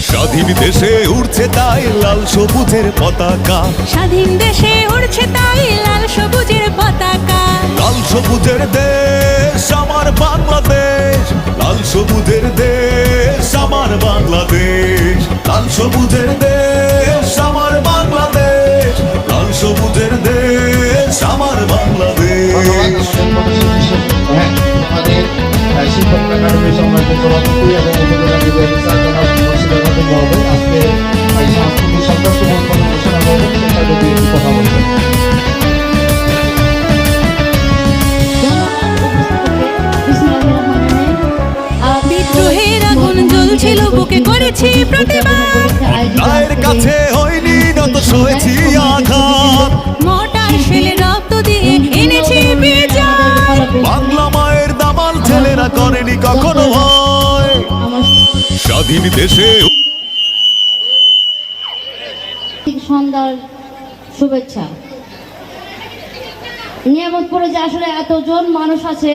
স্বাধীন দেশে উড়ছে তাই লাল সবুজের পতাকা, স্বাধীন দেশে উড়ছে তাই লাল সবুজের পতাকা। লাল সবুজের দেশ আমার বাংলাদেশ, লাল সবুজের দেশ আমার বাংলাদেশ, লাল সবুজের দেশ আমার বাংলাদেশ, লাল সবুজের দেশ আমার বাংলাদেশ। আমাদের শিক্ষক একাডেমির সম্মানিত সভাপতি এবং উপজেলা নির্বাহী হবে আজকে এই সাংস্কৃতিক সন্ধ্যা শুভ ঘোষণা করবেন, সেটা যদি কথা বলবেন। বিদ্রোহের আগুন জ্বলছিল বুকে, করেছি প্রতিবাদ। অন্যায়ের কাছে হয়নি নত, সয়েছি আঘাত। মোটার শেলে রক্ত দিয়ে এনেছি বিচার। বাংলা মায়ের দামাল ছেলেরা করেনি কখনো ভয়। স্বাধীন দেশে সন্ধ্যার শুভেচ্ছা। নিয়ামতপুরে যে আসলে এতজন মানুষ আছে।